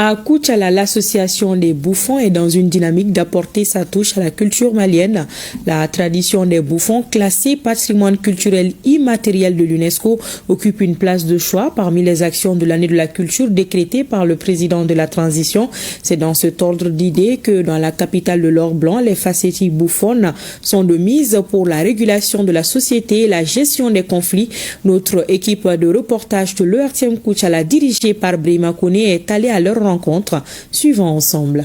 À Koutiala, l'association des bouffons est dans une dynamique d'apporter sa touche à la culture malienne. La tradition des bouffons, classée patrimoine culturel immatériel de l'UNESCO, occupe une place de choix parmi les actions de l'année de la culture décrétée par le président de la transition. C'est dans cet ordre d'idées que dans la capitale de l'or blanc, les facéties bouffonnes sont de mise pour la régulation de la société et la gestion des conflits. Notre équipe de reportage de l'ERTM Koutiala, dirigée par Brima Kone, est allée à leur rencontre. Suivons ensemble.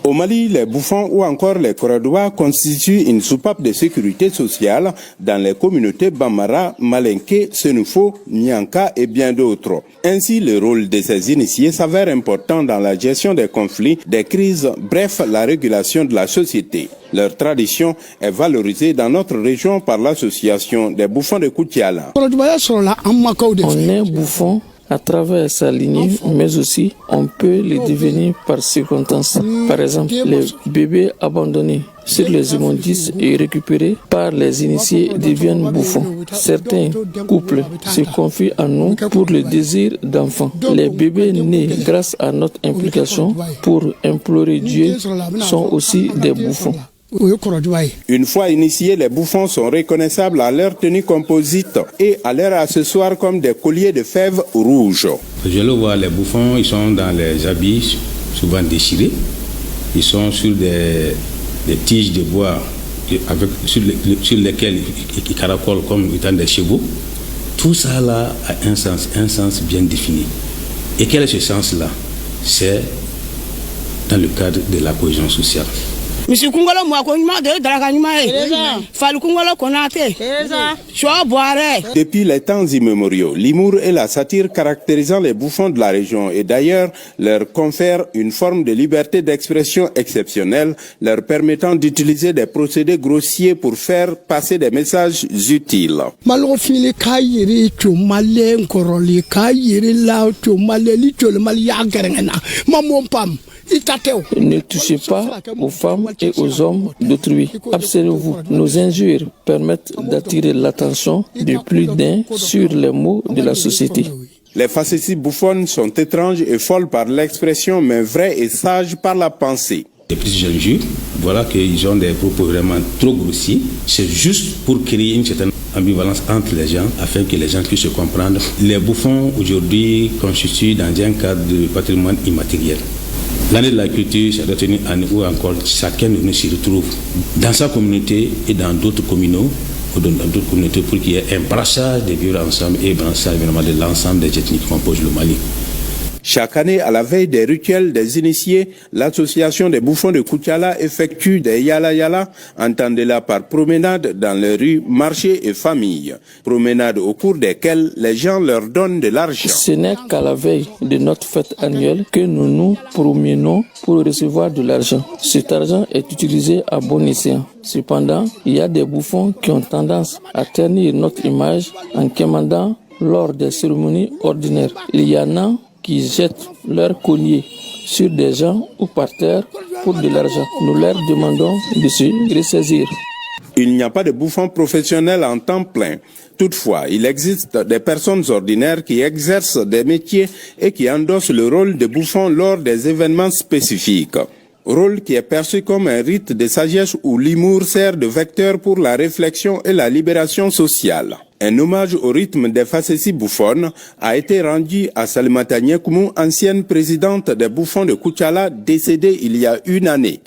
Au Mali, les bouffons ou encore les Koradoua constituent une soupape de sécurité sociale dans les communautés Bambara, Malinké, Senufo, Nyanka et bien d'autres. Ainsi, le rôle de ces initiés s'avère important dans la gestion des conflits, des crises, bref, la régulation de la société. Leur tradition est valorisée dans notre région par l'association des bouffons de Koutiala. On est bouffon à travers sa lignée, mais aussi on peut les devenir par circonstances. Par exemple, les bébés abandonnés sur les immondices et récupérés par les initiés deviennent bouffons. Certains couples se confient à nous pour le désir d'enfants. Les bébés nés grâce à notre implication pour implorer Dieu sont aussi des bouffons. Une fois initiés, les bouffons sont reconnaissables à leur tenue composite et à leur accessoire comme des colliers de fèves rouges. Je le vois, les bouffons, ils sont dans les habits souvent déchirés. Ils sont sur des tiges de bois sur lesquelles ils caracolent comme étant des chevaux. Tout ça là a un sens bien défini. Et quel est ce sens-là? C'est dans le cadre de la cohésion sociale. Depuis les temps immémoriaux, l'humour et la satire caractérisant les bouffons de la région et d'ailleurs leur confèrent une forme de liberté d'expression exceptionnelle, leur permettant d'utiliser des procédés grossiers pour faire passer des messages utiles. Ne touchez pas aux femmes et aux hommes d'autrui. Observez-vous, nos injures permettent d'attirer l'attention de plus d'un sur les maux de la société. Les facéties bouffonnes sont étranges et folles par l'expression, mais vraies et sages par la pensée. Les petites injures, voilà qu'ils ont des propos vraiment trop grossiers. C'est juste pour créer une certaine ambivalence entre les gens afin que les gens puissent se comprendre. Les bouffons aujourd'hui constituent dans un cadre de patrimoine immatériel. L'année de la culture, c'est la tenue année où encore chacun de nous se retrouve dans sa communauté et dans d'autres communaux ou dans d'autres communautés pour qu'il y ait un brassage de vivre ensemble et un brassage évidemment de l'ensemble des ethnies qui composent le Mali. Chaque année, à la veille des rituels des initiés, l'association des bouffons de Koutiala effectue des yala-yala, entendez-la par promenade dans les rues, marchés et familles. Promenades au cours desquelles les gens leur donnent de l'argent. Ce n'est qu'à la veille de notre fête annuelle que nous nous promenons pour recevoir de l'argent. Cet argent est utilisé à bon escient. Cependant, il y a des bouffons qui ont tendance à ternir notre image en quémandant lors des cérémonies ordinaires. Il y en a qui jettent leurs colliers sur des gens ou par terre pour de l'argent. Nous leur demandons de se ressaisir. Il n'y a pas de bouffons professionnels en temps plein. Toutefois, il existe des personnes ordinaires qui exercent des métiers et qui endossent le rôle de bouffon lors des événements spécifiques. Rôle qui est perçu comme un rite de sagesse où l'humour sert de vecteur pour la réflexion et la libération sociale. Un hommage au rythme des facéties bouffonnes a été rendu à Salimata Nyekoumu, ancienne présidente des bouffons de Koutiala, décédée il y a une année.